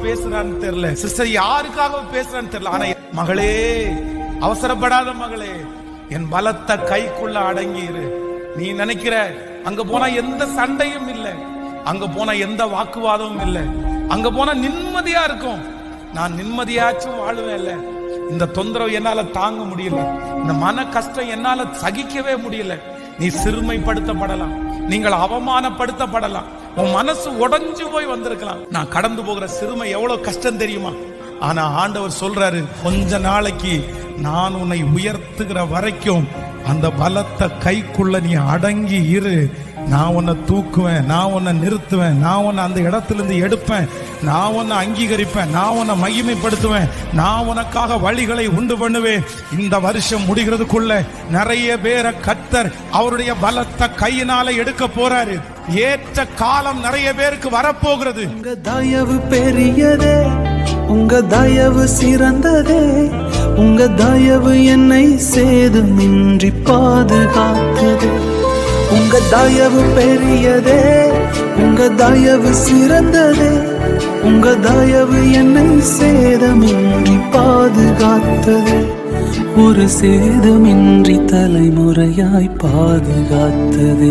பேசுறான்னு தெரியல, சிஸ்டர் யாருக்காக பேசுறான்னு தெரியல. ஆனா மகளே, அவசரப்படாத மகளே, என் பலத்த கைக்குள்ள அடங்கிரு. நீ நினைக்கிற அங்க போனா எந்த சண்டையும் இல்லை, அங்க போனா எந்த வாக்குவாதமும் இல்லை, அங்க போனா நிம்மதியா இருக்கும். நான் நிம்மதியாச்சும் வாழுவேன்ல. இந்த தொந்தரவு என்னால தாங்க முடியல, இந்த மன கஷ்டம் என்னால சகிக்கவே முடியல. நீ சிறுமைப்படுத்தப்படலாம், நீங்கள் அவமானப்படுத்தப்படலாம், உன் மனசு உடைஞ்சு போய் வந்திருக்கலாம். நான் கடந்து போகிற சிறுமை எவ்வளவு கஷ்டம் தெரியுமா? ஆனா ஆண்டவர் சொல்றாரு, கொஞ்ச நாளைக்கு நான் உன்னை உயர்த்துகிற வரைக்கும் அந்த பலத்த கைக்குள்ள நீ அடங்கி இரு. நான் உன்னை தூக்குவேன், நான் உன்னை நிறுத்துவேன், நான் உன்னை அந்த இடத்துல இருந்து எடுப்பேன், நான் உன்னை அங்கீகரிப்பேன், நான் உன்னை மகிமைப்படுத்துவேன், நான் உனக்காக வழிகளை உண்டு பண்ணுவேன். இந்த வருஷம் முடிகிறதுக்குள்ள நிறைய பேரை கர்த்தர் அவருடைய பலத்த கையினால எடுக்க போறாரு. ஏற்ற காலம் நிறைய பேருக்கு வரப்போகிறது. உங்க தயவு பெரியதே, உங்க தயவு சிறந்ததே, உங்க தயவு என்னை சேதமின்றி பாதுகாத்ததே. உங்க தயவு பெரியதே, உங்க தயவு சிறந்ததே, உங்க தயவு என்னை சேதமின்றி பாதுகாத்ததே. ஒரு சேதமின்றி தலைமுறையாய் பாதுகாத்ததே.